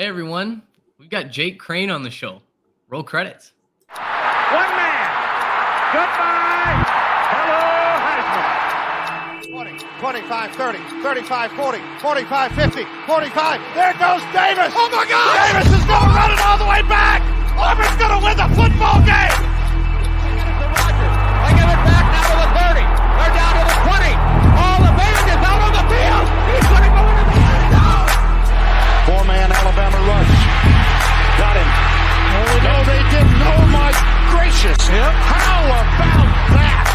Hey everyone, we've got Jake Crain on the show. Roll credits. One man. Goodbye. Hello, Heisman. 20, 25, 30, 35, 40, 45, 50, 45. There goes Davis. Oh my God! Davis is going to run it all the way back. Auburn's going to win the football game. They give it back now to the 30. They're down to the 20. All the band is out on the field. He's going to go into the end zone. Four-man Alabama rush. Got him. No, they didn't. Oh my gracious. Yep. How about that?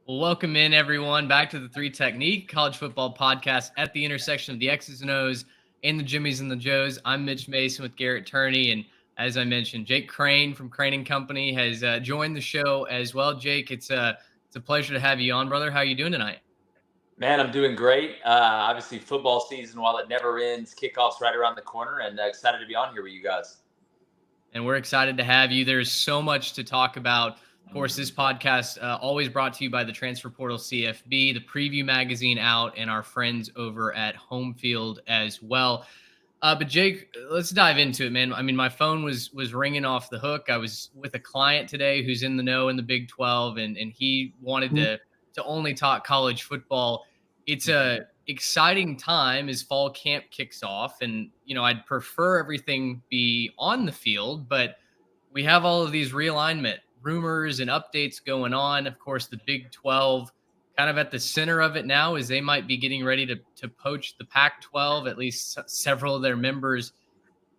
Well, welcome in everyone back to the Three Technique College Football Podcast at the intersection of the X's and O's and the Jimmies and the Joes. I'm Mitch Mason with Garrett Turney, and as I mentioned, Jake Crain from Crain & Company has joined the show as well. Jake, it's a pleasure to have you on, brother. How are you doing tonight? Man, I'm doing great. Obviously, football season, while it never ends, kickoff's right around the corner, and excited to be on here with you guys. And we're excited to have you. There's so much to talk about. Of course, this podcast always brought to you by the Transfer Portal CFB, the preview magazine out, and our friends over at Home Field as well. But Jake, let's dive into it, man. I mean, my phone was ringing off the hook. I was with a client today who's in the know in the Big 12, and he wanted to only talk college football. It's a exciting time as fall camp kicks off, and I'd prefer everything be on the field, but we have all of these realignment rumors and updates going on. Of course, the Big 12 kind of at the center of it now, as they might be getting ready to poach the Pac-12, at least several of their members.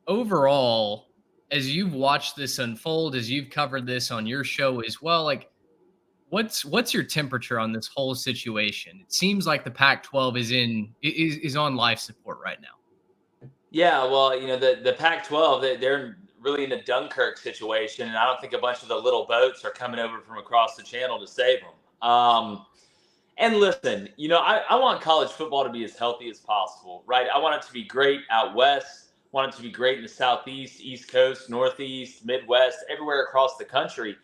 Overall, as you've watched this unfold, as you've covered this on your show as well, like what's your temperature on this whole situation? It seems like the Pac-12 is on life support right now. Yeah, well, the Pac-12, they're really in a Dunkirk situation, and I don't think a bunch of the little boats are coming over from across the channel to save them. And listen, I want college football to be as healthy as possible, right? I want it to be great out west, want it to be great in the Southeast, East Coast, Northeast, Midwest, everywhere across the country.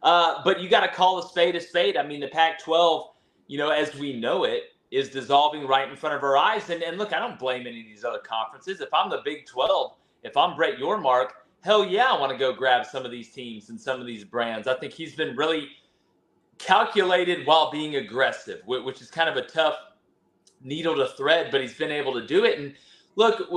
But you got to call a spade a spade. I mean, the Pac-12, as we know it, is dissolving right in front of our eyes. And look, I don't blame any of these other conferences. If I'm the Big 12, if I'm Brett Yormark, hell yeah, I want to go grab some of these teams and some of these brands. I think he's been really calculated while being aggressive, which is kind of a tough needle to thread, but he's been able to do it. And look,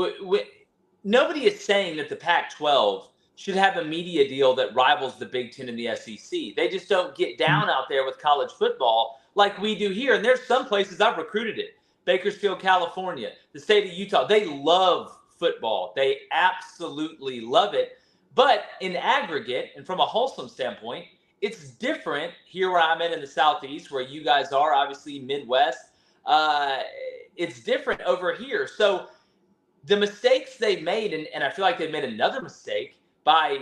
nobody is saying that the Pac-12 should have a media deal that rivals the Big Ten and the SEC. They just don't get down out there with college football like we do here. And there's some places I've recruited it. Bakersfield, California, the state of Utah. They love football. They absolutely love it. But in aggregate and from a wholesome standpoint, it's different here where I'm in the Southeast, where you guys are, obviously Midwest. It's different over here. So the mistakes they made, and I feel like they made another mistake by,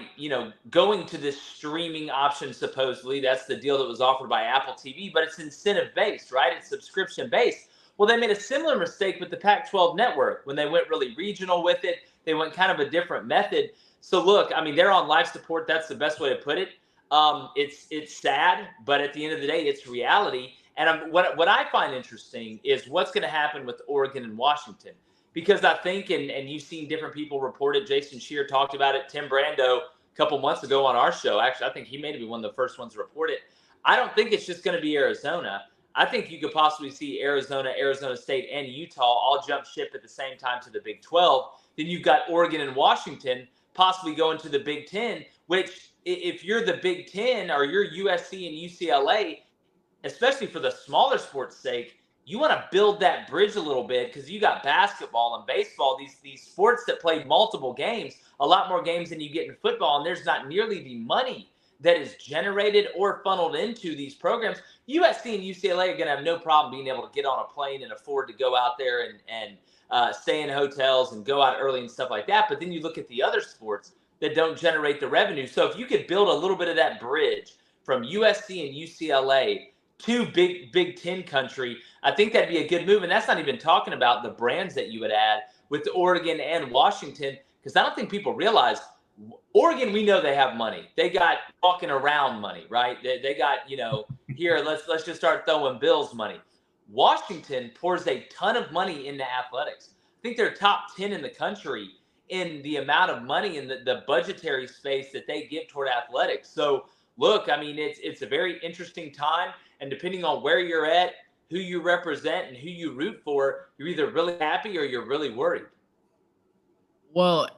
going to this streaming option, supposedly. That's the deal that was offered by Apple TV, but it's incentive-based, right? It's subscription-based. Well, they made a similar mistake with the Pac-12 network when they went really regional with it. They went kind of a different method. So look, I mean, they're on life support. That's the best way to put it. It's sad, but at the end of the day, it's reality. And what I find interesting is what's going to happen with Oregon and Washington, because I think, and you've seen different people report it. Jason Shear talked about it. Tim Brando a couple months ago on our show. Actually, I think he may be one of the first ones to report it. I don't think it's just going to be Arizona. I think you could possibly see Arizona, Arizona State, and Utah all jump ship at the same time to the Big 12. Then you've got Oregon and Washington possibly going to the Big 10, which if you're the Big 10 or you're USC and UCLA, especially for the smaller sports' sake, you want to build that bridge a little bit because you got basketball and baseball, these sports that play multiple games, a lot more games than you get in football, and there's not nearly the money that is generated or funneled into these programs. USC and UCLA are going to have no problem being able to get on a plane and afford to go out there and stay in hotels and go out early and stuff like that. But then you look at the other sports that don't generate the revenue. So if you could build a little bit of that bridge from USC and UCLA to Big Ten country, I think that'd be a good move. And that's not even talking about the brands that you would add with Oregon and Washington, because I don't think people realize Oregon, we know they have money. They got walking around money, right? They got, here, let's just start throwing bills money. Washington pours a ton of money into athletics. I think they're top 10 in the country in the amount of money and the budgetary space that they give toward athletics. So look, I mean, it's a very interesting time. And depending on where you're at, who you represent and who you root for, you're either really happy or you're really worried. Well,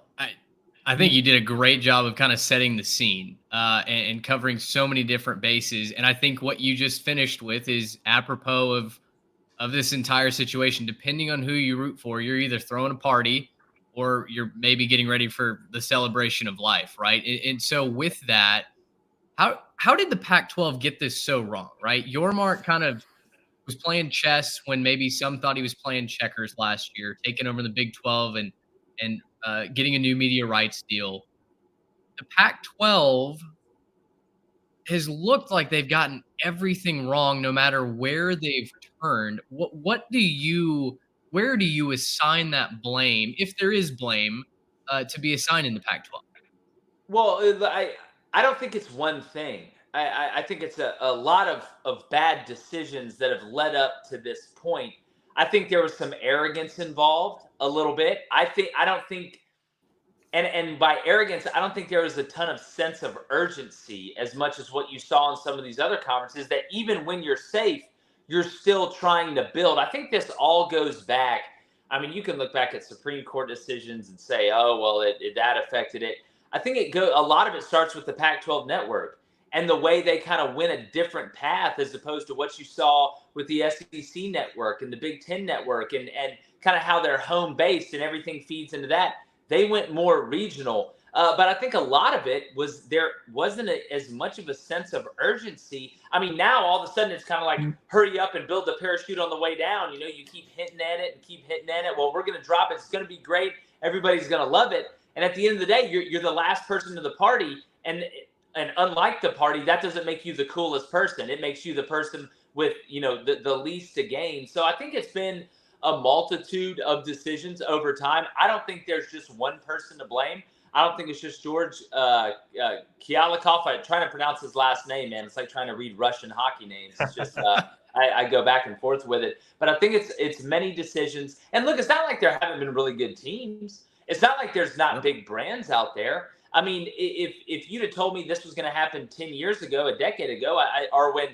I think you did a great job of kind of setting the scene and covering so many different bases. And I think what you just finished with is apropos of this entire situation. Depending on who you root for, you're either throwing a party or you're maybe getting ready for the celebration of life, right? And so with that, how did the Pac-12 get this so wrong, right? Yormark kind of was playing chess when maybe some thought he was playing checkers last year, taking over the Big 12 and getting a new media rights deal. The Pac-12 has looked like they've gotten everything wrong, no matter where they've turned. Where do you assign that blame, if there is blame, to be assigned in the Pac-12? Well, I don't think it's one thing. I think it's a lot of bad decisions that have led up to this point. I think there was some arrogance involved a little bit. I don't think, and by arrogance, I don't think there was a ton of sense of urgency as much as what you saw in some of these other conferences, that even when you're safe, you're still trying to build. I think this all goes back. I mean, you can look back at Supreme Court decisions and say, oh, well, that affected it. I think a lot of it starts with the Pac-12 network and the way they kind of went a different path as opposed to what you saw with the SEC network and the Big Ten network and kind of how they're home based and everything feeds into that. They went more regional. But I think a lot of it was there wasn't as much of a sense of urgency. I mean, now all of a sudden it's kind of like, hurry up and build the parachute on the way down. You keep hitting at it and keep hitting at it. Well, we're going to drop it. It's going to be great. Everybody's going to love it. And at the end of the day, you're the last person to the party. And unlike the party, that doesn't make you the coolest person. It makes you the person with, the least to gain. So I think it's been a multitude of decisions over time. I don't think there's just one person to blame. I don't think it's just George Kialikov. I'm trying to pronounce his last name, man. It's like trying to read Russian hockey names. It's just I go back and forth with it. But I think it's many decisions. And look, it's not like there haven't been really good teams. It's not like there's not big brands out there. I mean, if you'd have told me this was going to happen 10 years ago, a decade ago, or when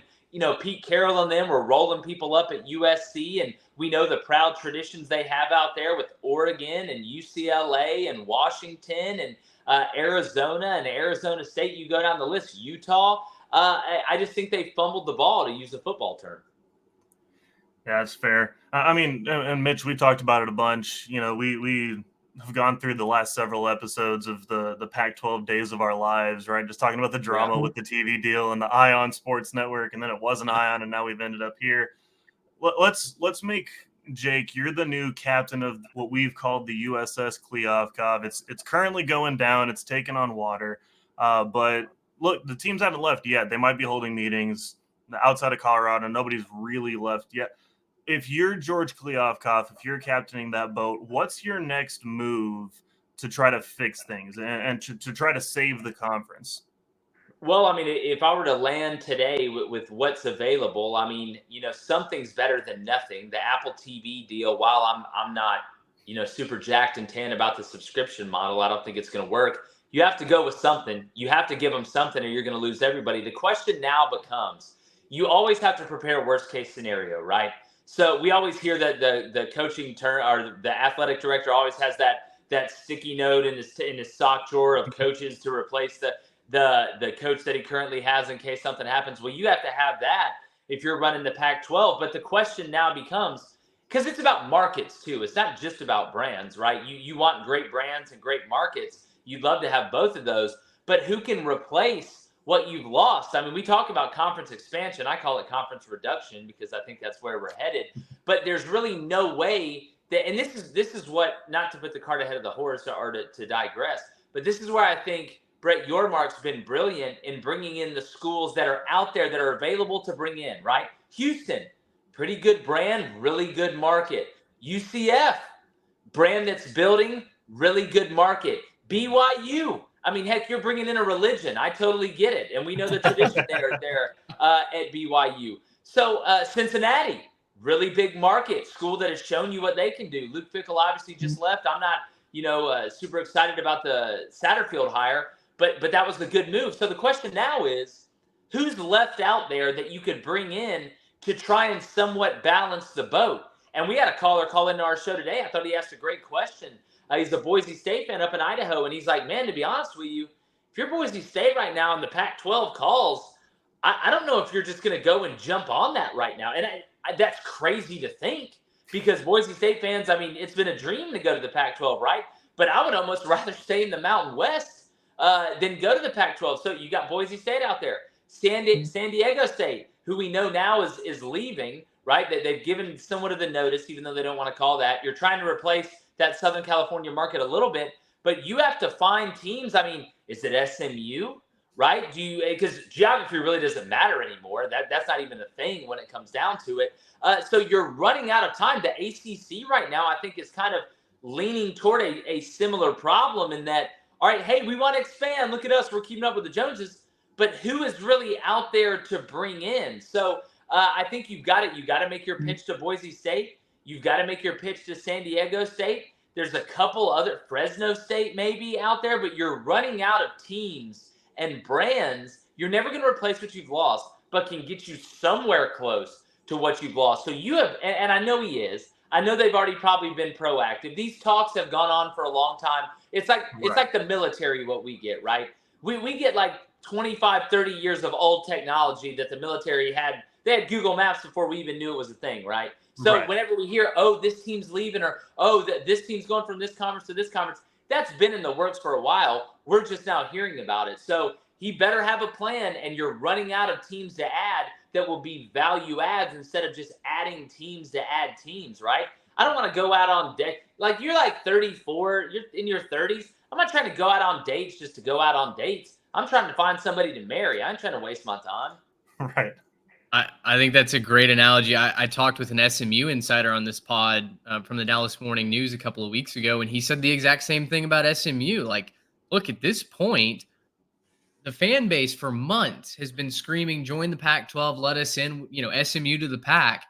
Pete Carroll and them were rolling people up at USC, and we know the proud traditions they have out there with Oregon and UCLA and Washington and Arizona and Arizona State. You go down the list, Utah. I just think they fumbled the ball, to use a football term. Yeah, that's fair. I mean, and Mitch, we talked about it a bunch. We have gone through the last several episodes of the Pac-12 days of our lives, right? Just talking about the drama with the TV deal and the Ion Sports Network, and then it wasn't Ion, and now we've ended up here. Let's make Jake, you're the new captain of what we've called the USS Kliavkov. It's currently going down. It's taken on water. But look, the teams haven't left yet. They might be holding meetings outside of Colorado. Nobody's really left yet. If you're George Kliavkov, if you're captaining that boat, what's your next move to try to fix things and to try to save the conference? Well, I mean, if I were to land today with what's available, I mean, something's better than nothing. The Apple TV deal, while I'm not, super jacked and tan about the subscription model, I don't think it's going to work. You have to go with something. You have to give them something, or you're going to lose everybody. The question now becomes, you always have to prepare worst case scenario, right? So we always hear that the coaching turn, or the athletic director always has that sticky note in his sock drawer of coaches to replace the coach that he currently has in case something happens. Well, you have to have that if you're running the Pac-12. But the question now becomes, because it's about markets too. It's not just about brands, right? You want great brands and great markets. You'd love to have both of those. But who can replace what you've lost? I mean, we talk about conference expansion. I call it conference reduction because I think that's where we're headed. But there's really no way that, and this is what, not to put the cart ahead of the horse or to digress, but this is where I think Brett Yormark's been brilliant in bringing in the schools that are out there that are available to bring in, right? Houston, pretty good brand, really good market. UCF, brand that's building, really good market. BYU, I mean, heck, you're bringing in a religion. I totally get it. And we know the tradition there at BYU. So Cincinnati, really big market, school that has shown you what they can do. Luke Fickell obviously just left. I'm not, super excited about the Satterfield hire, but that was a good move. So the question now is, who's left out there that you could bring in to try and somewhat balance the boat? And we had a caller call into our show today. I thought he asked a great question. He's a Boise State fan up in Idaho, and he's like, man, to be honest with you, if you're Boise State right now and the Pac-12 calls, I don't know if you're just going to go and jump on that right now. And that's crazy to think, because Boise State fans, I mean, it's been a dream to go to the Pac-12, right? But I would almost rather stay in the Mountain West than go to the Pac-12. So you got Boise State out there. San Diego State, who we know now is leaving, right? They've given somewhat of the notice, even though they don't want to call that. You're trying to replace that Southern California market a little bit, but you have to find teams. I mean, is it SMU, right? Because geography really doesn't matter anymore. That's not even a thing when it comes down to it. So you're running out of time. The ACC right now, I think, is kind of leaning toward a similar problem in that, all right, hey, we want to expand. Look at us. We're keeping up with the Joneses. But who is really out there to bring in? So I think you've got to make your pitch to Boise State. You've got to make your pitch to San Diego State. There's a couple other, Fresno State maybe out there, but you're running out of teams and brands. You're never going to replace what you've lost, but can get you somewhere close to what you've lost. So you have, and I know he is. I know they've already probably been proactive. These talks have gone on for a long time. It's like the military, what we get, right? We get like 25, 30 years of old technology that the military had. They had Google Maps before we even knew it was a thing, right? So whenever we hear, oh, this team's leaving, or oh, this team's going from this conference to this conference, that's been in the works for a while. We're just now hearing about it. So he better have a plan, and you're running out of teams to add that will be value adds instead of just adding teams to add teams, right? I don't want to go out on dates. Like, you're like 34, you're in your 30s. I'm not trying to go out on dates just to go out on dates. I'm trying to find somebody to marry. I'm trying to waste my time. Right. I think that's a great analogy. I talked with an SMU insider on this pod from the Dallas Morning News a couple of weeks ago, and he said the exact same thing about SMU. Like, look, at this point, the fan base for months has been screaming, join the Pac-12, let us in, SMU to the Pac.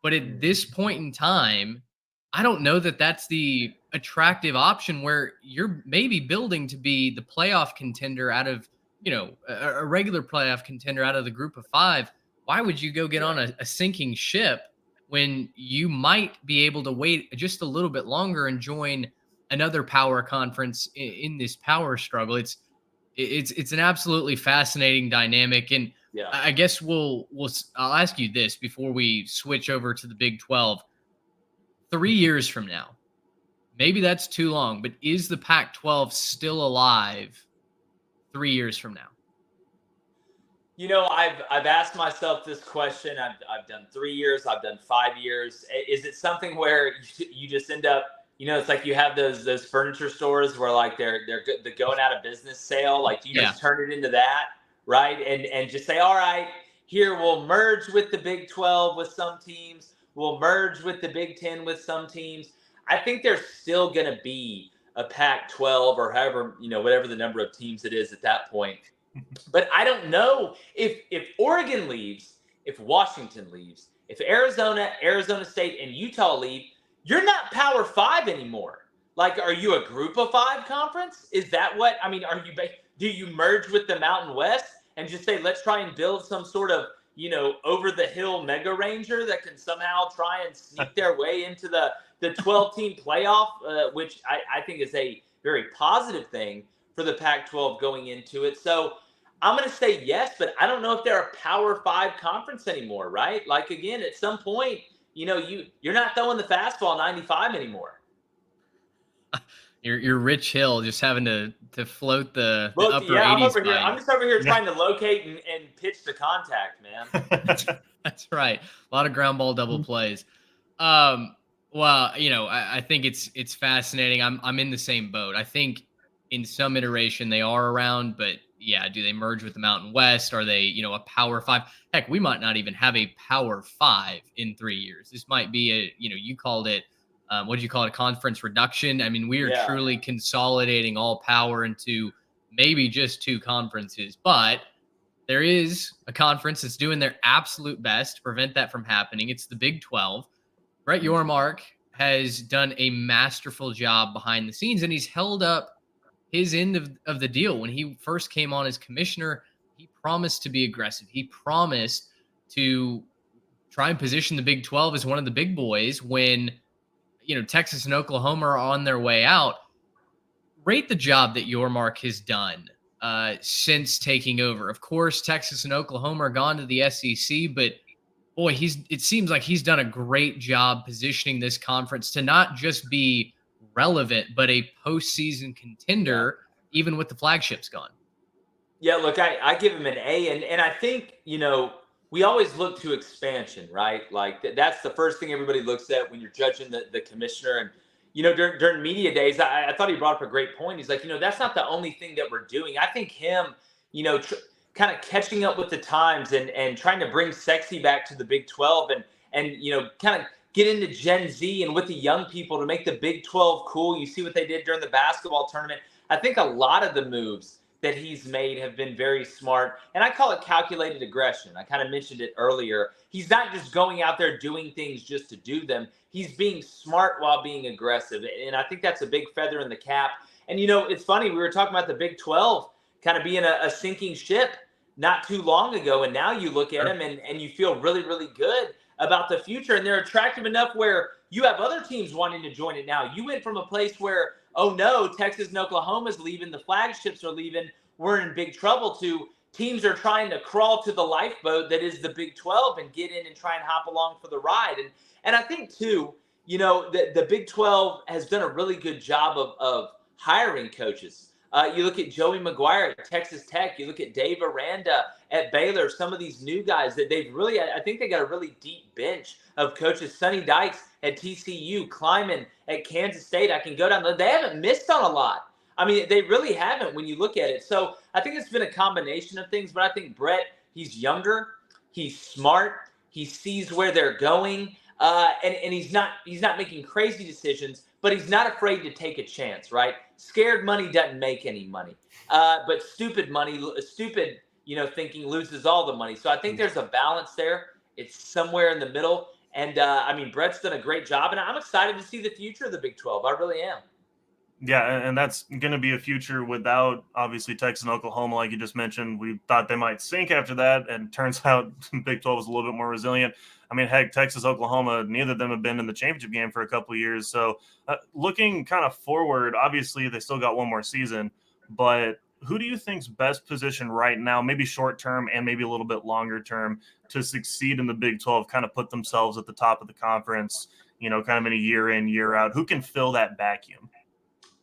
But at this point in time, I don't know that that's the attractive option where you're maybe building to be the playoff contender out of, a regular playoff contender out of the group of five. Why would you go get on a sinking ship when you might be able to wait just a little bit longer and join another power conference in this power struggle? It's an absolutely fascinating dynamic. And I guess I'll ask you this before we switch over to the Big 12. 3 years from now, maybe that's too long, but is the Pac-12 still alive 3 years from now? I've asked myself this question. I've done 3 years. I've done 5 years. Is it something where you just end up, it's like you have those furniture stores where like they're the going out of business sale. Like you just turn it into that, right? And just say, all right, here we'll merge with the Big 12 with some teams. We'll merge with the Big 10 with some teams. I think there's still going to be a Pac-12 or however, whatever the number of teams it is at that point. But I don't know if Oregon leaves, if Washington leaves, if Arizona State, and Utah leave, you're not Power 5 anymore. Like, are you a Group of 5 conference? Is that what? I mean, do you merge with the Mountain West and just say, let's try and build some sort of, over the hill mega ranger that can somehow try and sneak their way into the 12-team playoff, which I think is a very positive thing for the Pac-12 going into it. So I'm going to say yes, but I don't know if they're a Power 5 conference anymore, right? Like, again, at some point, you're not throwing the fastball 95 anymore. You're Rich Hill just having to float the upper 80s. I'm just over here trying to locate and pitch to contact, man. That's right. A lot of ground ball double plays. Well, I think it's fascinating. I'm in the same boat. I think in some iteration they are around, but yeah, do they merge with the Mountain West? Are they, a Power 5? Heck, we might not even have a Power 5 in 3 years. This might be you called it, what did you call it? A conference reduction. I mean, we are truly consolidating all power into maybe just 2 conferences. But there is a conference that's doing their absolute best to prevent that from happening. It's the Big 12. Brett Yormark has done a masterful job behind the scenes, and he's held up his end of the deal. When he first came on as commissioner, he promised to be aggressive. He promised to try and position the Big 12 as one of the big boys when, Texas and Oklahoma are on their way out. Rate the job that Yormark has done since taking over. Of course, Texas and Oklahoma are gone to the SEC, but boy, it seems like he's done a great job positioning this conference to not just be relevant, but a postseason contender, even with the flagships gone. Yeah, look, I give him an A, and I think, we always look to expansion, right? Like that's the first thing everybody looks at when you're judging the commissioner. And, during media days, I thought he brought up a great point. He's like, that's not the only thing that we're doing. I think him, kind of catching up with the times and trying to bring sexy back to the Big 12 and kind of get into Gen Z and with the young people to make the Big 12 cool. You see what they did during the basketball tournament. I think a lot of the moves that he's made have been very smart, and I call it calculated aggression. I kind of mentioned it earlier. He's not just going out there doing things just to do them. He's being smart while being aggressive, and I think that's a big feather in the cap. And, it's funny, we were talking about the Big 12 kind of being a sinking ship not too long ago, and now you look at them and you feel really, really good about the future, and they're attractive enough where you have other teams wanting to join it now. You went from a place where, oh no, Texas and Oklahoma's leaving, the flagships are leaving, we're in big trouble, to teams are trying to crawl to the lifeboat that is the Big 12 and get in and try and hop along for the ride. And I think too, the Big 12 has done a really good job of hiring coaches. You look at Joey McGuire at Texas Tech. You look at Dave Aranda at Baylor. Some of these new guys that they've really, I think they got a really deep bench of coaches. Sonny Dykes at TCU, Kleiman at Kansas State. I can go down. They haven't missed on a lot. I mean, they really haven't when you look at it. So I think it's been a combination of things. But I think Brett, he's younger, he's smart, he sees where they're going, and he's not making crazy decisions. But he's not afraid to take a chance, right? Scared money doesn't make any money. But stupid thinking loses all the money. So I think there's a balance there. It's somewhere in the middle. And, Brett's done a great job. And I'm excited to see the future of the Big 12. I really am. Yeah, and that's going to be a future without, obviously, Texas and Oklahoma, like you just mentioned. We thought they might sink after that, and turns out Big 12 is a little bit more resilient. I mean, heck, Texas, Oklahoma, neither of them have been in the championship game for a couple of years. So looking kind of forward, obviously, they still got one more season. But who do you think's best positioned right now, maybe short term and maybe a little bit longer term, to succeed in the Big 12, kind of put themselves at the top of the conference, kind of in a year in, year out? Who can fill that vacuum?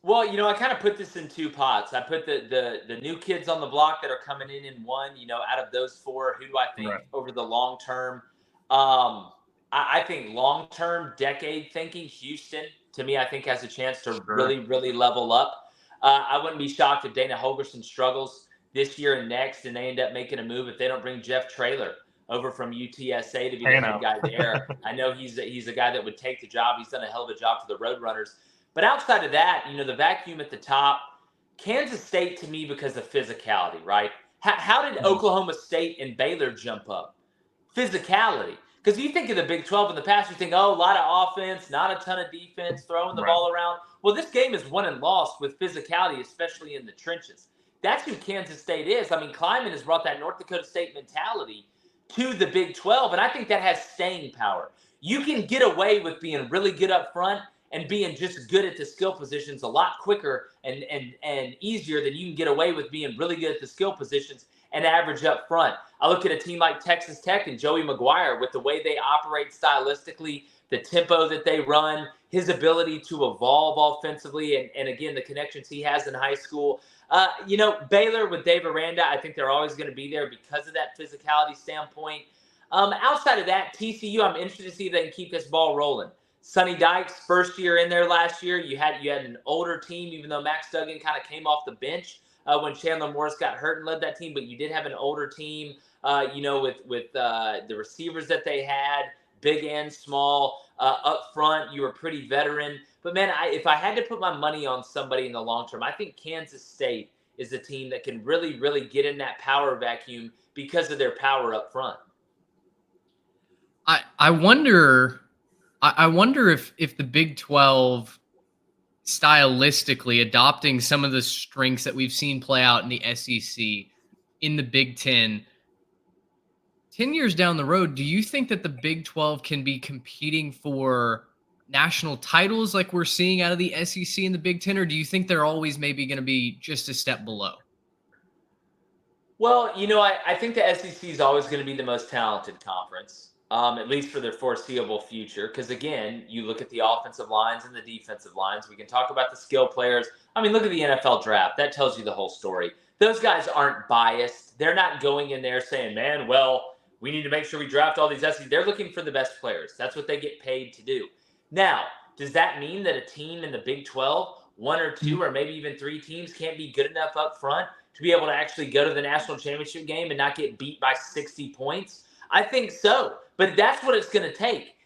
Well, I kind of put this in two pots. I put the new kids on the block that are coming in one. Out of those four, who do I think over the long term? I think long term, decade thinking, Houston, to me, I think has a chance to really, really level up. I wouldn't be shocked if Dana Holgorsen struggles this year and next, and they end up making a move if they don't bring Jeff Traylor over from UTSA to be the head guy there. I know he's a guy that would take the job. He's done a hell of a job for the Roadrunners. But outside of that, the vacuum at the top, Kansas State to me because of physicality, right? How did Oklahoma State and Baylor jump up? Physicality. Because you think of the Big 12 in the past, you think, a lot of offense, not a ton of defense, throwing the ball around. Well, this game is won and lost with physicality, especially in the trenches. That's who Kansas State is. I mean, Kleiman has brought that North Dakota State mentality to the Big 12, and I think that has staying power. You can get away with being really good up front and being just good at the skill positions a lot quicker and easier than you can get away with being really good at the skill positions and average up front. I look at a team like Texas Tech and Joey McGuire with the way they operate stylistically, the tempo that they run, his ability to evolve offensively, and again, the connections he has in high school. Baylor with Dave Aranda, I think they're always going to be there because of that physicality standpoint. Outside of that, TCU, I'm interested to see if they can keep this ball rolling. Sonny Dykes, first year in there last year, you had an older team, even though Max Duggan kind of came off the bench when Chandler Morris got hurt and led that team, but you did have an older team, with the receivers that they had, big and small, up front, you were pretty veteran. But man, if I had to put my money on somebody in the long term, I think Kansas State is a team that can really, really get in that power vacuum because of their power up front. I wonder if the Big 12 stylistically adopting some of the strengths that we've seen play out in the SEC in the Big 10 10 years down the road, do you think that the Big 12 can be competing for national titles like we're seeing out of the SEC and the Big 10, or do you think they're always maybe going to be just a step below? Well, I think the SEC is always going to be the most talented conference, at least for the foreseeable future. Because, again, you look at the offensive lines and the defensive lines. We can talk about the skill players. I mean, look at the NFL draft. That tells you the whole story. Those guys aren't biased. They're not going in there saying, man, well, we need to make sure we draft all these SEC. They're looking for the best players. That's what they get paid to do. Now, does that mean that a team in the Big 12, one or two or maybe even three teams, can't be good enough up front to be able to actually go to the national championship game and not get beat by 60 points? I think so. But that's what it's going to take.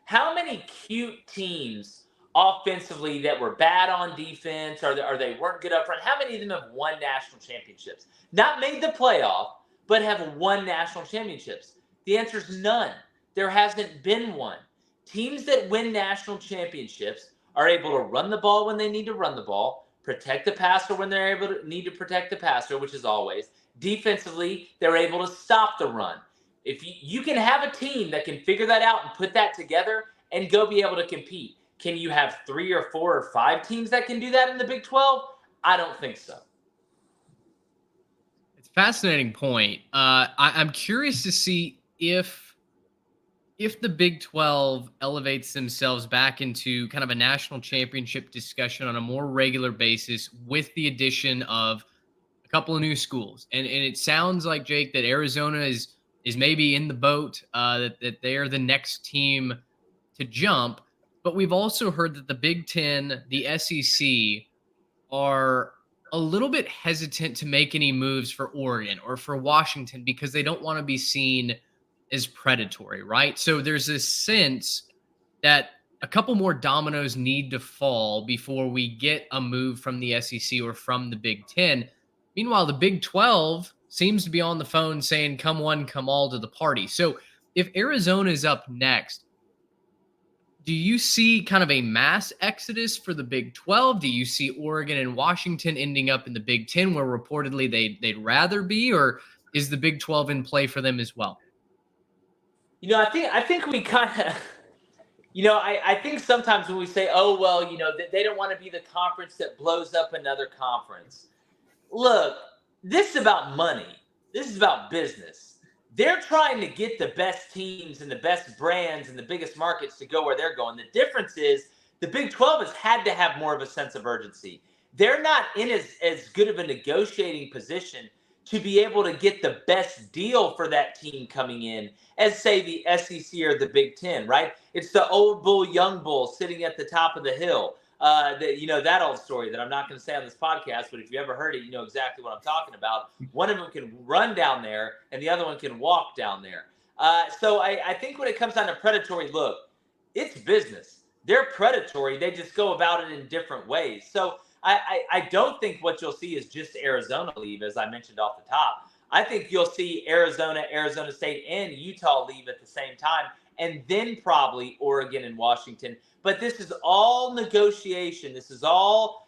How many cute teams offensively that were bad on defense or they weren't good up front? How many of them have won national championships? Not made the playoff, but have won national championships? The answer is none. There hasn't been one. Teams that win national championships are able to run the ball when they need to run the ball, protect the passer when they're able to need to protect the passer, which is always. Defensively, they're able to stop the run. If you can have a team that can figure that out and put that together and go be able to compete. Can you have 3 or 4 or 5 teams that can do that in the Big 12? I don't think so. It's a fascinating point. I'm curious to see if the Big 12 elevates themselves back into kind of a national championship discussion on a more regular basis with the addition of a couple of new schools. And it sounds like, Jake, that Arizona is maybe in the boat, that they are the next team to jump. But we've also heard that the Big 10, the SEC, are a little bit hesitant to make any moves for Oregon or for Washington because they don't want to be seen as predatory, right? So there's this sense that a couple more dominoes need to fall before we get a move from the SEC or from the Big 10. Meanwhile, the Big 12 seems to be on the phone saying, come one, come all to the party. So if Arizona is up next, do you see kind of a mass exodus for the Big 12? Do you see Oregon and Washington ending up in the Big 10 where reportedly they'd rather be, or is the Big 12 in play for them as well? I think we kind of, I think sometimes when we say, oh, well, they don't want to be the conference that blows up another conference. Look, this is about money. This is about business. They're trying to get the best teams and the best brands and the biggest markets to go where they're going. The difference is the Big 12 has had to have more of a sense of urgency. They're not in as good of a negotiating position to be able to get the best deal for that team coming in as, say, the SEC or the Big 10, right? It's the old bull, young bull sitting at the top of the hill. That old story that I'm not going to say on this podcast, but if you ever heard it, you know exactly what I'm talking about. One of them can run down there and the other one can walk down there. So I think when it comes down to predatory, look, it's business. They're predatory. They just go about it in different ways. So I don't think what you'll see is just Arizona leave, as I mentioned off the top. I think you'll see Arizona, Arizona State, and Utah leave at the same time, and then probably Oregon and Washington. But this is all negotiation. This is all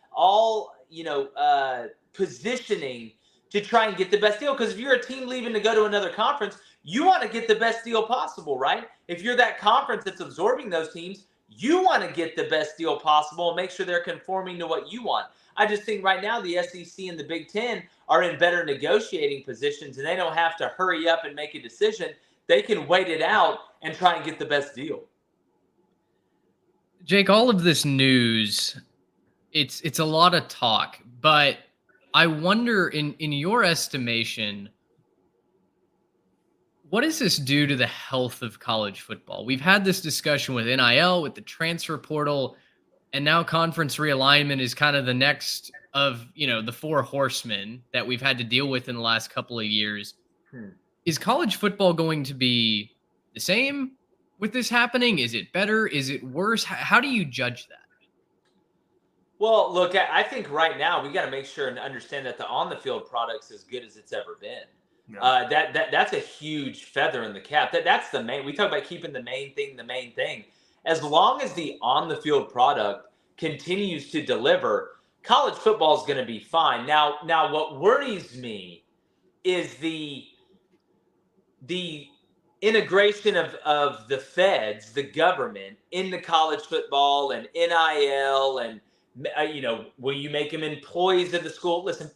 positioning to try and get the best deal. Because if you're a team leaving to go to another conference, you want to get the best deal possible, right? If you're that conference that's absorbing those teams, you want to get the best deal possible and make sure they're conforming to what you want. I just think right now the SEC and the Big 10 are in better negotiating positions, and they don't have to hurry up and make a decision. They can wait it out and try and get the best deal. Jake, all of this news, it's a lot of talk, but I wonder, in your estimation, what does this do to the health of college football? We've had this discussion with NIL, with the transfer portal, and now conference realignment is kind of the next of, the 4 horsemen that we've had to deal with in the last couple of years. Is college football going to be the same with this happening? Is it better? Is it worse? How do you judge that? Well, look, I think right now we got to make sure and understand that the on the field product's as good as it's ever been. Yeah. That's a huge feather in the cap. That's the main. We talk about keeping the main thing the main thing. As long as the on the field product continues to deliver, college football is going to be fine. Now, what worries me is the integration of the feds, the government, into college football and NIL and will you make them employees of the school? Listen,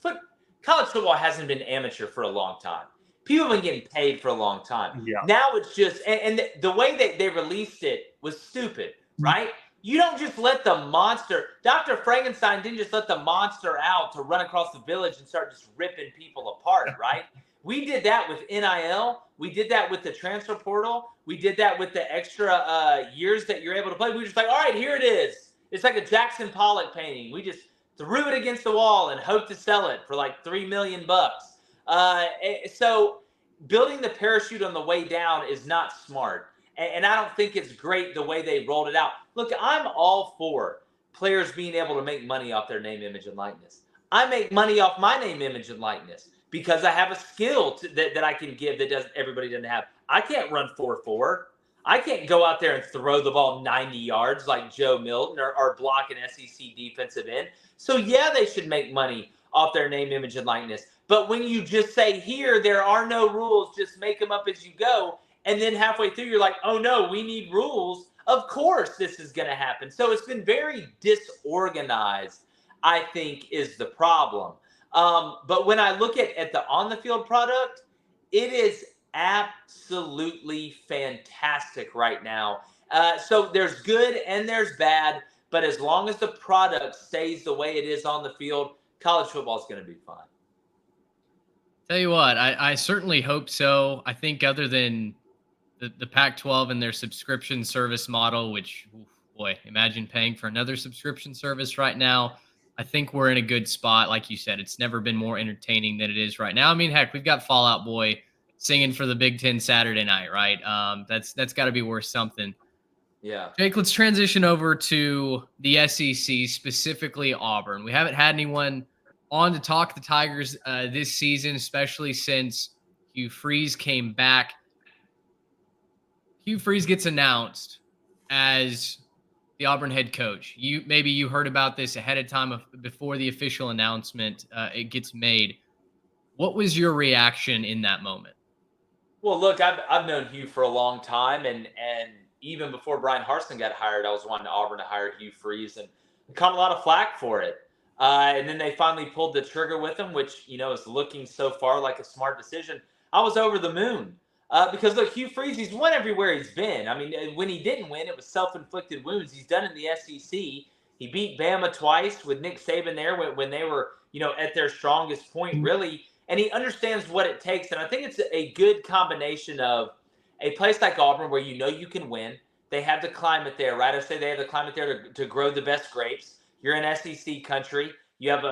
college football hasn't been amateur for a long time. People have been getting paid for a long time. Yeah. Now it's just, and the way that they released it was stupid, right? You don't just let the monster, Dr. Frankenstein didn't just let the monster out to run across the village and start just ripping people apart, right? We did that with NIL. We did that with the transfer portal. We did that with the extra years that you're able to play. We were just like, all right, here it is. It's like a Jackson Pollock painting. We just threw it against the wall and hoped to sell it for like $3 million. So building the parachute on the way down is not smart. And I don't think it's great the way they rolled it out. Look, I'm all for players being able to make money off their name, image, and likeness. I make money off my name, image, and likeness because I have a skill that I can give that everybody doesn't have. I can't run 4.4. I can't go out there and throw the ball 90 yards like Joe Milton or block an SEC defensive end. So, yeah, they should make money off their name, image, and likeness. But when you just say, here, there are no rules, just make them up as you go, and then halfway through you're like, oh, no, we need rules, of course this is going to happen. So it's been very disorganized, I think, is the problem. But when I look at the on-the-field product, it is absolutely fantastic right now. So there's good and there's bad, but as long as the product stays the way it is on the field, college football is going to be fun. Tell you what, I certainly hope so. I think other than the Pac-12 and their subscription service model, which, boy, imagine paying for another subscription service right now. I think we're in a good spot. Like you said, it's never been more entertaining than it is right now. I mean, heck, we've got Fall Out Boy singing for the Big Ten Saturday night, right? That's got to be worth something. Yeah. Jake, let's transition over to the SEC, specifically Auburn. We haven't had anyone on to talk the Tigers this season, especially since Hugh Freeze came back. Hugh Freeze gets announced as the Auburn head coach. Maybe you heard about this ahead of time before the official announcement it gets made. What was your reaction in that moment? Well, look, I've known Hugh for a long time, and even before Brian Harsin got hired, I was wanting Auburn to hire Hugh Freeze, and caught a lot of flack for it. And then they finally pulled the trigger with him, which is looking so far like a smart decision. I was over the moon because look, Hugh Freeze, he's won everywhere he's been. I mean, when he didn't win, it was self-inflicted wounds. He's done in the SEC. He beat Bama twice with Nick Saban there when they were at their strongest point, really. And he understands what it takes. And I think it's a good combination of a place like Auburn where you can win. They have the climate there, right? I say they have the climate there to grow the best grapes. You're in SEC country. You have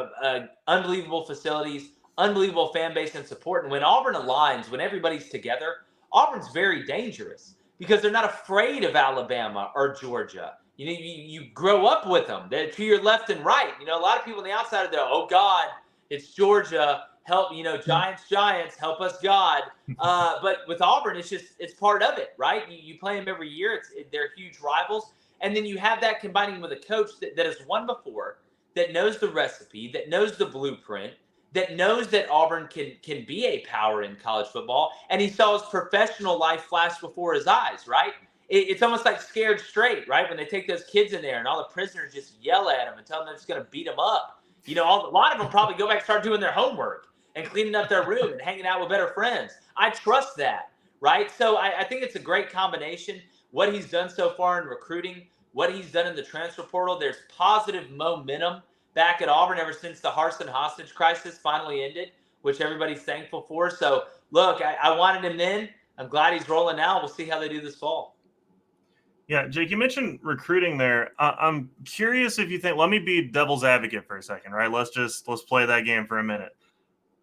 unbelievable facilities, unbelievable fan base and support. And when Auburn aligns, when everybody's together, Auburn's very dangerous because they're not afraid of Alabama or Georgia. You grow up with them. They're to your left and right. A lot of people on the outside are there, oh, God, it's Georgia. Help, Giants, help us, God. But with Auburn, it's part of it, right? You play them every year. They're huge rivals. And then you have that combining with a coach that has won before, that knows the recipe, that knows the blueprint, that knows that Auburn can be a power in college football. And he saw his professional life flash before his eyes, right? It's almost like Scared Straight, right? When they take those kids in there and all the prisoners just yell at them and tell them they're just going to beat them up. A lot of them probably go back and start doing their homework and cleaning up their room and hanging out with better friends. I trust that, right? So I think it's a great combination. What he's done so far in recruiting, what he's done in the transfer portal, there's positive momentum back at Auburn ever since the Harsin hostage crisis finally ended, which everybody's thankful for. So, look, I wanted him then. I'm glad he's rolling now. We'll see how they do this fall. Yeah, Jake, you mentioned recruiting there. I'm curious if you think – let me be devil's advocate for a second, right? Let's play that game for a minute.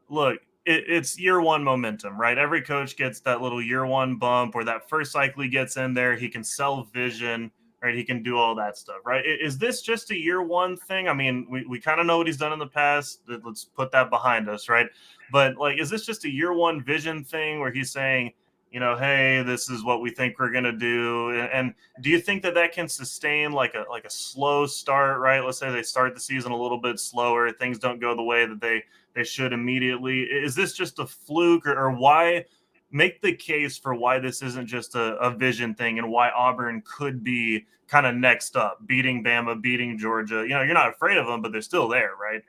Look, it's year one momentum, right? Every coach gets that little year one bump where that first cycle he gets in there, he can sell vision, right? He can do all that stuff, right? Is this just a year one thing? I mean, we kind of know what he's done in the past. Let's put that behind us, right? But like, is this just a year one vision thing where he's saying, hey, this is what we think we're going to do? And do you think that can sustain like a slow start, right? Let's say they start the season a little bit slower. Things don't go the way that they should immediately. Is this just a fluke, or why make the case for why this isn't just a vision thing, and why Auburn could be kind of next up, beating Bama, beating Georgia? You're not afraid of them, but they're still there, right?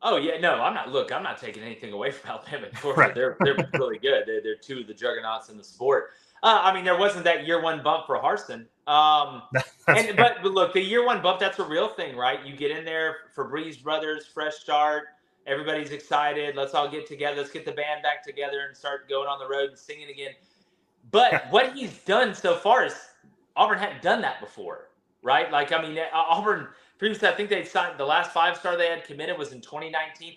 Oh yeah, no, I'm not. Look, I'm not taking anything away from Alabama and Georgia. Right. They're really good. They're two of the juggernauts in the sport. I mean, there wasn't that year one bump for Harsin. But look, the year one bump, that's a real thing, right? You get in there, Febreze Brothers, fresh start. Everybody's excited. Let's all get together. Let's get the band back together and start going on the road and singing again. But what he's done so far is Auburn hadn't done that before, right? Like, I mean, Auburn previously, I think they signed the last 5-star they had committed was in 2019.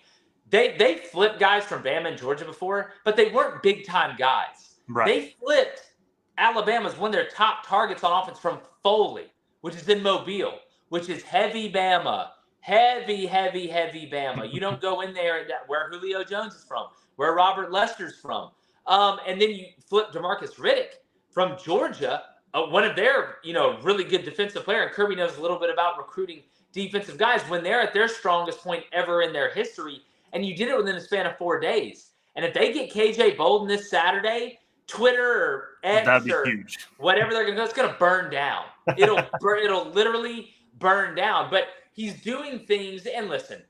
They flipped guys from Bama and Georgia before, but they weren't big time guys. Right. They flipped Alabama's one of their top targets on offense from Foley, which is in Mobile, which is heavy Bama. Heavy Bama. You don't go in there where Julio Jones is from, where Robert Lester's from. And then you flip DeMarcus Riddick from Georgia, one of their, really good defensive player. And Kirby knows a little bit about recruiting defensive guys when they're at their strongest point ever in their history. And you did it within a span of 4 days. And if they get KJ Bolden this Saturday, Twitter or X or huge. Whatever they're going to go, it's going to burn down. It'll literally burn down. But he's doing things, and listen,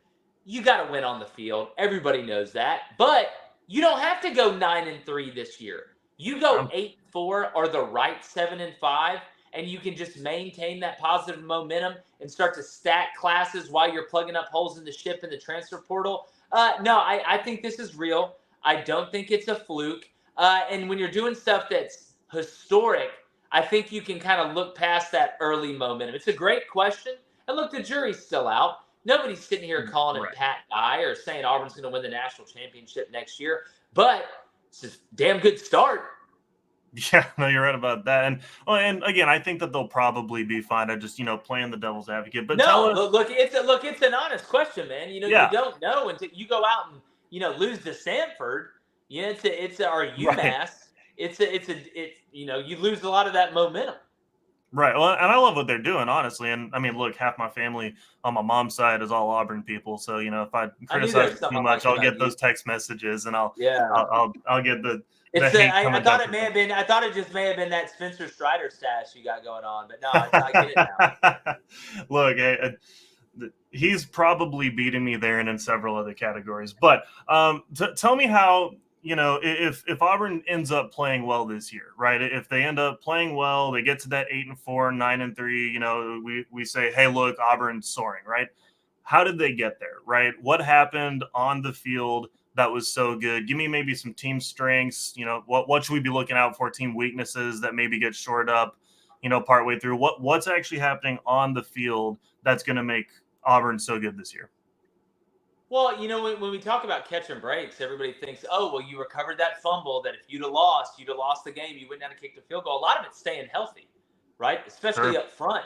you got to win on the field. Everybody knows that. But you don't have to go 9-3 this year. You go 8-4 or the right 7-5, and you can just maintain that positive momentum and start to stack classes while you're plugging up holes in the ship in the transfer portal. No, I think this is real. I don't think it's a fluke. And when you're doing stuff that's historic, I think you can kind of look past that early momentum. It's a great question. And look, the jury's still out. Nobody's sitting here calling it Pat Dye or saying Auburn's going to win the national championship next year. But it's a damn good start. Yeah, no, you're right about that. And again, I think that they'll probably be fine at just playing the devil's advocate. But it's an honest question, man. You don't know until you go out and lose to Samford. It's or UMass. Right. You lose a lot of that momentum. Right. Well, and I love what they're doing, honestly. And I mean, look, half my family on my mom's side is all Auburn people. So if I criticize too much, I'll get those text messages, and I'll get the. I thought it may have been. I thought it just may have been that Spencer Strider stash you got going on, but no, I get it now. Look, he's probably beating me there and in several other categories. But tell me how. If Auburn ends up playing well this year, right? If they end up playing well, they get to that 8-4, 9-3. We say, hey, look, Auburn's soaring, right? How did they get there, right? What happened on the field that was so good? Give me maybe some team strengths. What should we be looking out for? Team weaknesses that maybe get shored up, partway through. What's actually happening on the field that's going to make Auburn so good this year? Well, when we talk about catching breaks, everybody thinks, oh, well, you recovered that fumble that if you'd have lost the game. You wouldn't have to kick the field goal. A lot of it's staying healthy, right? Especially up front.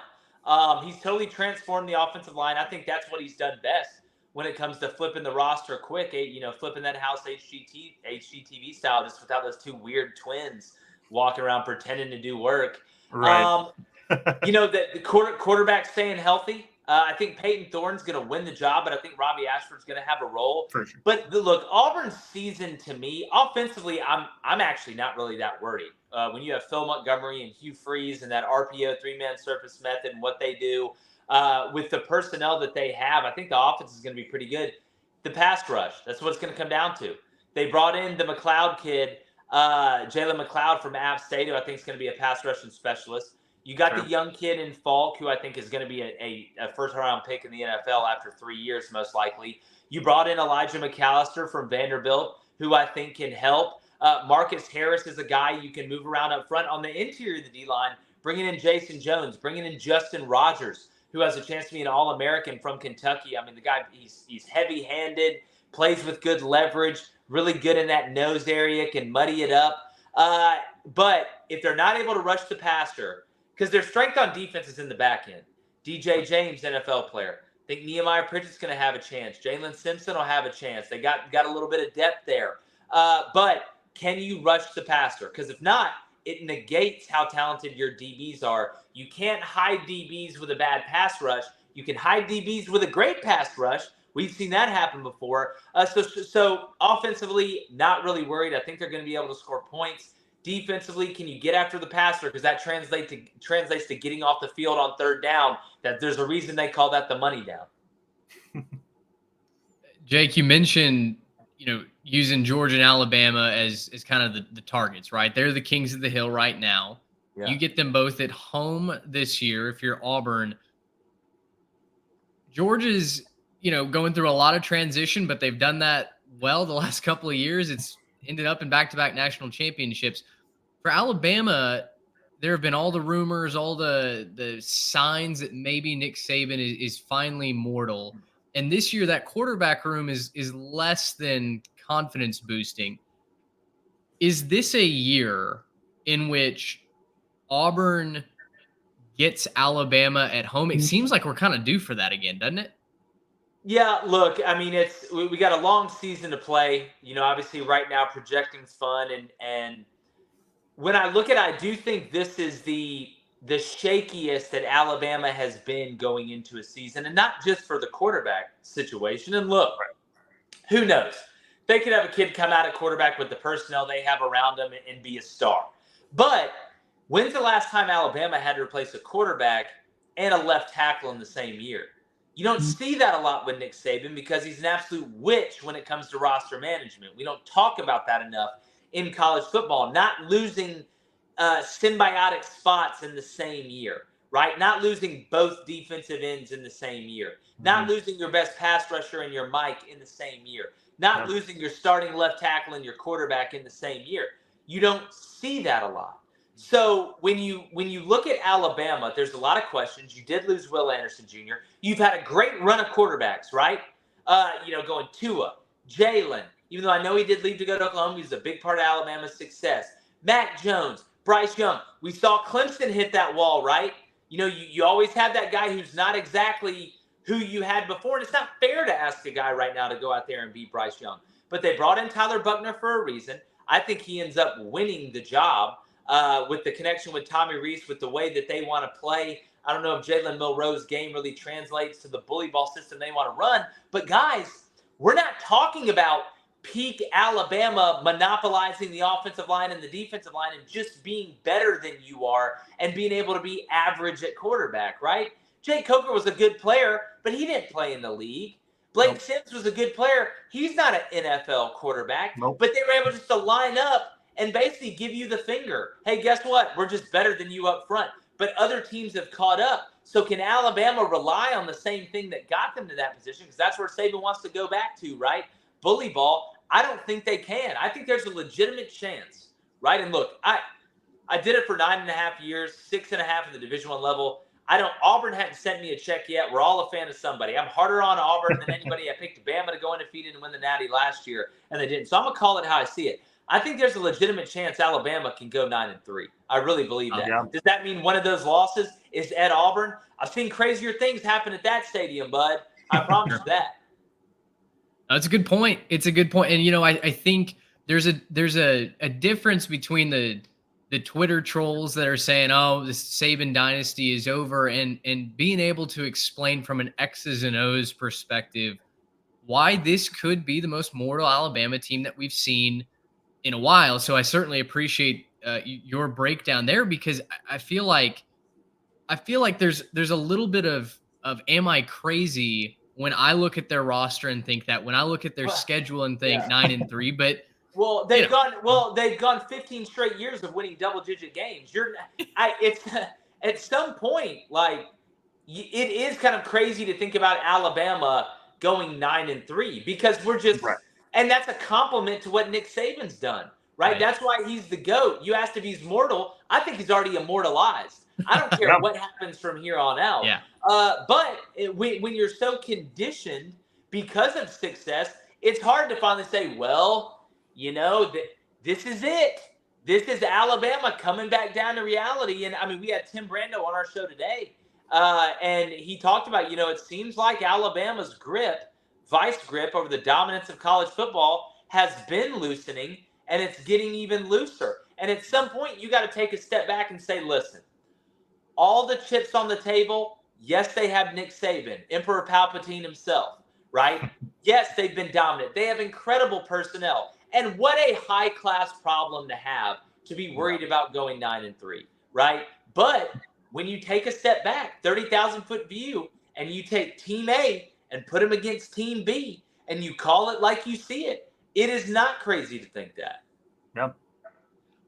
He's totally transformed the offensive line. I think that's what he's done best when it comes to flipping the roster quick, flipping that house HGTV style, just without those two weird twins walking around pretending to do work. Right. The quarterback staying healthy. I think Peyton Thorne's going to win the job, but I think Robbie Ashford's going to have a role. For sure. But look, Auburn's season to me, offensively, I'm actually not really that worried. When you have Phil Montgomery and Hugh Freeze and that RPO 3-man surface method and what they do with the personnel that they have, I think the offense is going to be pretty good. The pass rush, that's what it's going to come down to. They brought in the McLeod kid, Jalen McLeod from App State, who I think is going to be a pass rushing specialist. You got the young kid in Falk, who I think is going to be a first-round pick in the NFL after 3 years, most likely. You brought in Elijah McAllister from Vanderbilt, who I think can help. Marcus Harris is a guy you can move around up front. On the interior of the D-line, bringing in Jason Jones, bringing in Justin Rogers, who has a chance to be an All-American from Kentucky. I mean, the guy, he's heavy-handed, plays with good leverage, really good in that nose area, can muddy it up. But if they're not able to rush the passer, because their strength on defense is in the back end. DJ James, NFL player. I think Nehemiah Pritchett's going to have a chance. Jalen Simpson will have a chance. They got a little bit of depth there. But can you rush the passer? Because if not, it negates how talented your DBs are. You can't hide DBs with a bad pass rush. You can hide DBs with a great pass rush. We've seen that happen before. So offensively, not really worried. I think they're going to be able to score points. Defensively, can you get after the passer? Because that translates to getting off the field on third down. That there's a reason they call that the money down. Jake, you mentioned, using Georgia and Alabama as kind of the targets, right? They're the kings of the hill right now. Yeah. You get them both at home this year. If you're Auburn, Georgia's, going through a lot of transition, but they've done that well the last couple of years. It's ended up in back-to-back national championships. For Alabama, there have been all the rumors, all the signs that maybe Nick Saban is finally mortal. And this year, that quarterback room is less than confidence boosting. Is this a year in which Auburn gets Alabama at home? It seems like we're kind of due for that again, doesn't it? Yeah, look, I mean, we got a long season to play. Obviously right now projecting's fun, and when I look at it, I do think this is the shakiest that Alabama has been going into a season, and not just for the quarterback situation. And look, who knows? They could have a kid come out at quarterback with the personnel they have around them and be a star. But when's the last time Alabama had to replace a quarterback and a left tackle in the same year? You don't see that a lot with Nick Saban because he's an absolute witch when it comes to roster management. We don't talk about that enough in college football. Not losing symbiotic spots in the same year, right? Not losing both defensive ends in the same year. Not losing your best pass rusher and your Mike in the same year. Not losing your starting left tackle and your quarterback in the same year. You don't see that a lot. So when you look at Alabama, there's a lot of questions. You did lose Will Anderson Jr. You've had a great run of quarterbacks, right? Going Tua, Jalen, even though I know he did leave to go to Oklahoma, he was a big part of Alabama's success. Mac Jones, Bryce Young. We saw Clemson hit that wall, right? You always have that guy who's not exactly who you had before, and it's not fair to ask a guy right now to go out there and beat Bryce Young. But they brought in Tyler Buckner for a reason. I think he ends up winning the job. With the connection with Tommy Rees, with the way that they want to play. I don't know if Jalen Milroe's game really translates to the bully ball system they want to run. But, guys, we're not talking about peak Alabama monopolizing the offensive line and the defensive line and just being better than you are and being able to be average at quarterback, right? Jake Coker was a good player, but he didn't play in the league. Blake Sims was a good player. He's not an NFL quarterback. But they were able just to line up and basically give you the finger. Hey, guess what? We're just better than you up front. But other teams have caught up. So can Alabama rely on the same thing that got them to that position? Because that's where Saban wants to go back to, right? Bully ball. I don't think they can. I think there's a legitimate chance, right? And look, I did it for 9.5 years, 6.5 at the Division I level. Auburn hadn't sent me a check yet. We're all a fan of somebody. I'm harder on Auburn than anybody. I picked Bama to go undefeated and win the Natty last year, and they didn't. So I'm going to call it how I see it. I think there's a legitimate chance Alabama can go 9-3. I really believe that. Yeah. Does that mean one of those losses is at Auburn? I've seen crazier things happen at that stadium, bud. I promise you that. That's a good point. It's a good point. And, I think there's a difference between the Twitter trolls that are saying, oh, this Saban dynasty is over, and being able to explain from an X's and O's perspective why this could be the most mortal Alabama team that we've seen in a while. So I certainly appreciate your breakdown there, because I feel like there's a little bit of am I crazy when I look at their roster and think that, when I look at their schedule and think 9-3, but they've gone 15 straight years of winning double-digit games. It's at some point, like, it is kind of crazy to think about Alabama going 9-3, because we're just and that's a compliment to what Nick Saban's done, right? That's why he's the GOAT. You asked if he's mortal. I think he's already immortalized. I don't care what happens from here on out. Yeah. But when you're so conditioned because of success, it's hard to finally say, well, this is it. this is Alabama coming back down to reality. And I mean, we had Tim Brando on our show today, and he talked about, it seems like Alabama's vice grip over the dominance of college football has been loosening, and it's getting even looser. And at some point, you got to take a step back and say, listen, all the chips on the table, yes, they have Nick Saban, Emperor Palpatine himself, right? Yes, they've been dominant. They have incredible personnel. And what a high-class problem to have, to be worried about going 9-3, right? But when you take a step back, 30,000-foot view, and you take Team A and put them against Team B, and you call it like you see it, it is not crazy to think that. Yep.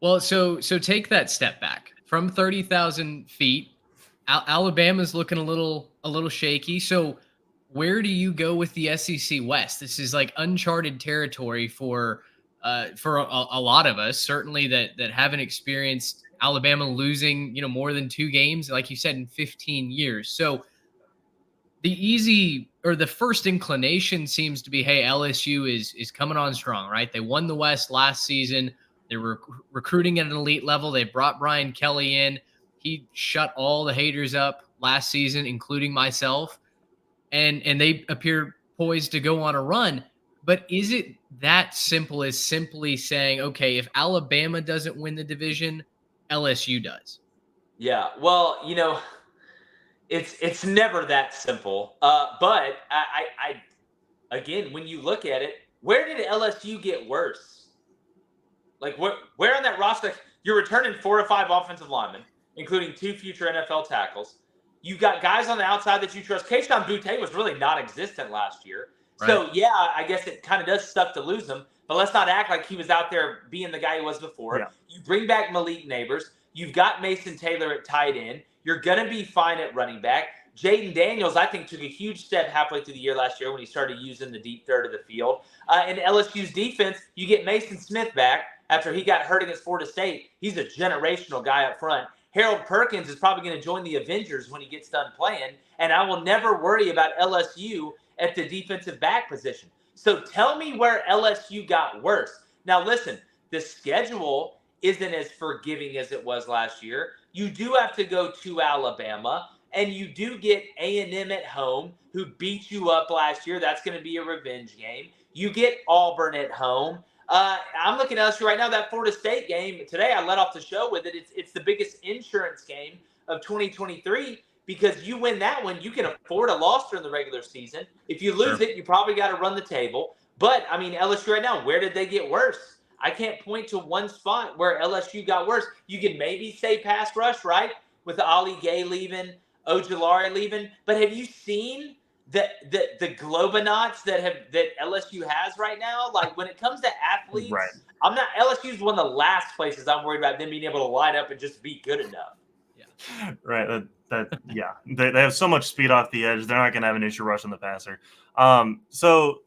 Well, so take that step back from 30,000 feet. Alabama's looking a little shaky. So where do you go with the SEC West? This is like uncharted territory for a lot of us, certainly that haven't experienced Alabama losing, more than 2 games, like you said, in 15 years. So the first inclination seems to be, hey, LSU is coming on strong, right? They won the West last season. They were recruiting at an elite level. They brought Brian Kelly in. He shut all the haters up last season, including myself. And they appear poised to go on a run. But is it that simple as simply saying, okay, if Alabama doesn't win the division, LSU does? Yeah, well, it's never that simple. But I again, when you look at it, where did LSU get worse? Like, where on that roster? You're returning 4 or 5 offensive linemen, including 2 future NFL tackles. You've got guys on the outside that you trust. Keyshawn Boutte was really non-existent last year. Right. So, yeah, I guess it kind of does suck to lose him. But let's not act like he was out there being the guy he was before. Yeah. You bring back Malik Neighbors. You've got Mason Taylor at tight end. You're going to be fine at running back. Jaden Daniels, I think, took a huge step halfway through the year last year when he started using the deep third of the field. In LSU's defense, you get Mason Smith back after he got hurt against Florida State. He's a generational guy up front. Harold Perkins is probably going to join the Avengers when he gets done playing, and I will never worry about LSU at the defensive back position. So tell me where LSU got worse. Now, listen, the schedule isn't as forgiving as it was last year. You do have to go to Alabama, and you do get A&M at home, who beat you up last year. That's going to be a revenge game. You get Auburn at home. I'm looking at LSU right now. That Florida State game today, I led off the show with it. It's the biggest insurance game of 2023 because you win that one, you can afford a loss during the regular season. If you lose it, you probably got to run the table. But I mean, LSU right now, where did they get worse? I can't point to one spot where LSU got worse. You could maybe say pass rush, right, with Ali Gay leaving, Ojulari leaving. But have you seen the Globonauts that LSU has right now? Like when it comes to athletes, right. LSU is one of the last places I'm worried about them being able to line up and just be good enough. Yeah. Right. Yeah. They have so much speed off the edge. They're not going to have an issue rushing the passer. So,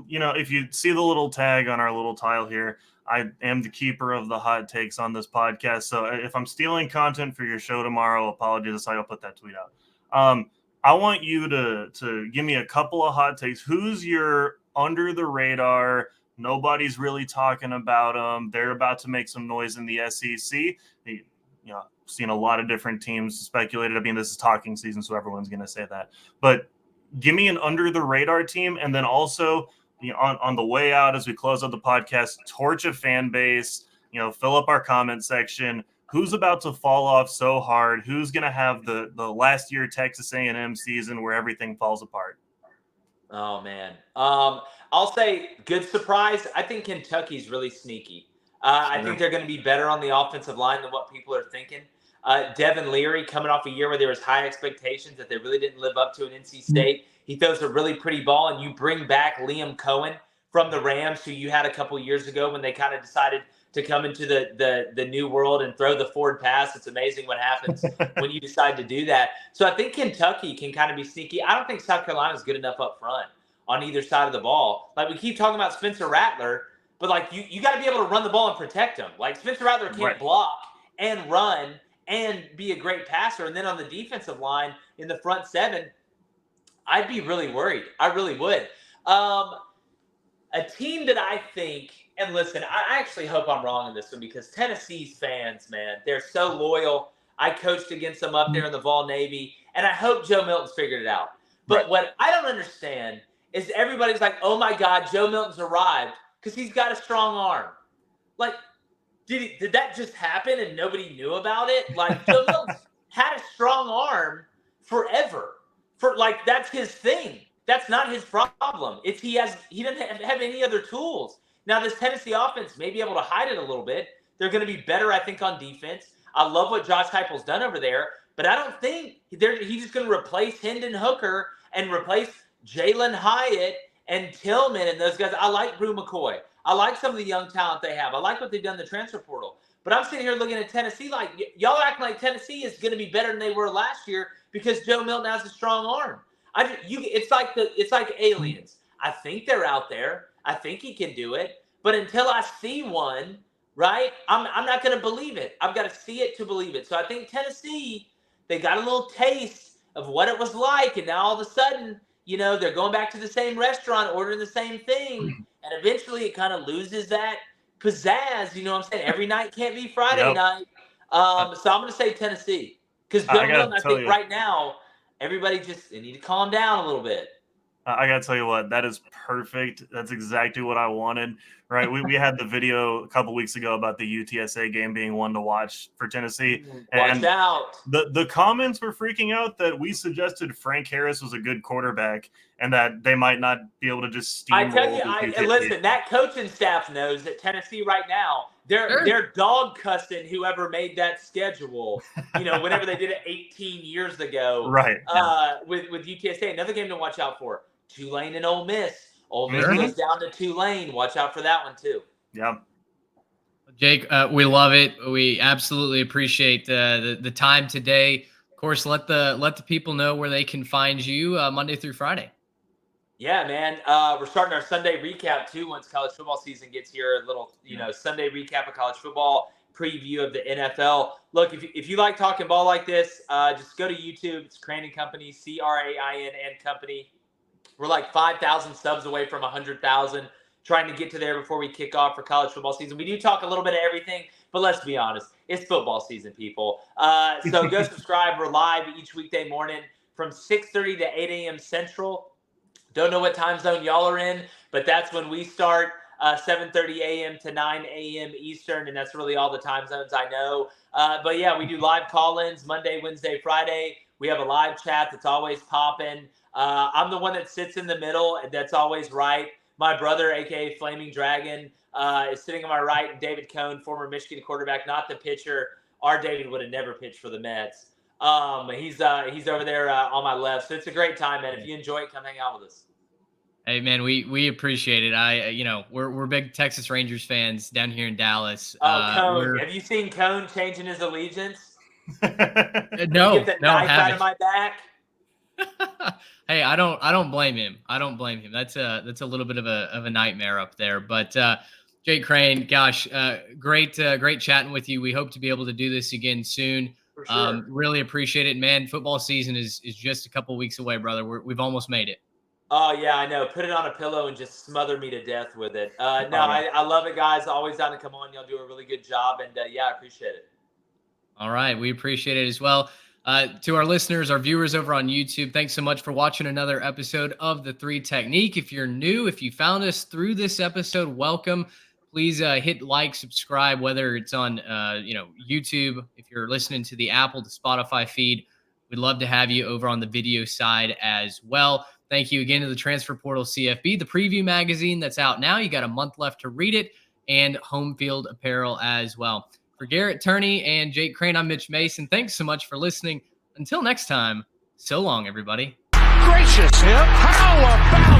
if you see the little tag on our little tile here, I am the keeper of the hot takes on this podcast. So if I'm stealing content for your show tomorrow, apologies, I'll put that tweet out. I want you to give me a couple of hot takes. Who's your under the radar? Nobody's really talking about them. They're about to make some noise in the SEC. Seen a lot of different teams speculated. I mean, this is talking season, so everyone's going to say that. But give me an under the radar team, and then also on the way out as we close out the podcast, torch a fan base. Fill up our comment section. Who's about to fall off so hard? Who's going to have the last year Texas A&M season where everything falls apart? Oh, man. I'll say good surprise. I think Kentucky's really sneaky. I think they're going to be better on the offensive line than what people are thinking. Devin Leary coming off a year where there was high expectations that they really didn't live up to in NC State. He throws a really pretty ball, and you bring back Liam Cohen from the Rams, who you had a couple years ago when they kind of decided to come into the new world and throw the forward pass. It's amazing what happens when you decide to do that. So I think Kentucky can kind of be sneaky. I don't think South Carolina is good enough up front on either side of the ball. Like we keep talking about Spencer Rattler, but like you got to be able to run the ball and protect him. Like Spencer Rattler can't block and run and be a great passer. And then on the defensive line in the front seven, I'd be really worried. I really would. A team that I think, And listen, I actually hope I'm wrong in this one because Tennessee's fans, man, they're so loyal. I coached against them up there in the Vol Navy, and I hope Joe Milton's figured it out. But what I don't understand is everybody's like, oh, my God, Joe Milton's arrived because he's got a strong arm. Like, did that just happen and nobody knew about it? Like, Joe Milton's had a strong arm forever. That's his thing. That's not his problem. He doesn't have any other tools. Now, this Tennessee offense may be able to hide it a little bit. They're going to be better, I think, on defense. I love what Josh Heupel's done over there, but I don't think he's just going to replace Hendon Hooker and replace Jalen Hyatt and Tillman and those guys. I like Brew McCoy. I like some of the young talent they have. I like what they've done in the transfer portal. But I'm sitting here looking at Tennessee like y'all are acting like Tennessee is going to be better than they were last year because Joe Milton has a strong arm. It's like aliens. I think they're out there. I think he can do it. But until I see one, right, I'm not going to believe it. I've got to see it to believe it. So I think Tennessee, they got a little taste of what it was like. And now all of a sudden, they're going back to the same restaurant, ordering the same thing. And eventually it kind of loses that pizzazz. You know what I'm saying? Every night can't be Friday night. So I'm going to say Tennessee. Because Joe Milton, I think right now, everybody they need to calm down a little bit. I got to tell you what, that is perfect. That's exactly what I wanted, right? We had the video a couple weeks ago about the UTSA game being one to watch for Tennessee. Watch out. The comments were freaking out that we suggested Frank Harris was a good quarterback and that they might not be able to just steamroll. I tell you, listen, that coaching staff knows that Tennessee right now, they're dog cussing whoever made that schedule, whenever they did it 18 years ago. Right. With UTSA. Another game to watch out for. Tulane and Ole Miss. Ole Miss goes down to Tulane. Watch out for that one, too. Yeah. Jake, we love it. We absolutely appreciate the time today. Of course, let the people know where they can find you Monday through Friday. Yeah, man. We're starting our Sunday recap, too, once college football season gets here. A little, Sunday recap of college football, preview of the NFL. Look, if you like talking ball like this, just go to YouTube. It's Crain & Company, Crain and Company. We're like 5,000 subs away from 100,000, trying to get to there before we kick off for college football season. We do talk a little bit of everything, but let's be honest. It's football season, people. So go subscribe. We're live each weekday morning from 6:30 to 8 a.m. Central. Don't know what time zone y'all are in, but that's when we start, 7:30 a.m. to 9 a.m. Eastern, and that's really all the time zones I know. But, yeah, we do live call-ins Monday, Wednesday, Friday. We have a live chat that's always popping. I'm the one that sits in the middle, and that's always right. My brother, a.k.a. Flaming Dragon, is sitting on my right, and David Cohn, former Michigan quarterback, not the pitcher. Our David would have never pitched for the Mets. He's over there on my left. So it's a great time, man. If you enjoy it, come hang out with us. Hey, man, we appreciate it. We're big Texas Rangers fans down here in Dallas. Cone. Have you seen Cone changing his allegiance? No, get the knife out of my back. Hey, I don't blame him. That's a little bit of a nightmare up there. But Jake Crain, gosh, great chatting with you. We hope to be able to do this again soon. For sure. Really appreciate it, man. Football season is just a couple weeks away, brother. We've almost made it. Oh yeah, I know. Put it on a pillow and just smother me to death with it. I love it, guys. Always down to come on. Y'all do a really good job, and I appreciate it. All right, we appreciate it as well. To our listeners, our viewers over on YouTube, thanks so much for watching another episode of The 3 Technique. If you're new, if you found us through this episode, welcome. Please hit like, subscribe, whether it's on YouTube, if you're listening to the Apple, the Spotify feed. We'd love to have you over on the video side as well. Thank you again to the Transfer Portal CFB, the preview magazine that's out now. You got a month left to read it, and Home Field Apparel as well. For Garrett Turney and Jake Crain, I'm Mitch Mason. Thanks so much for listening. Until next time, so long, everybody. Gracious him. How about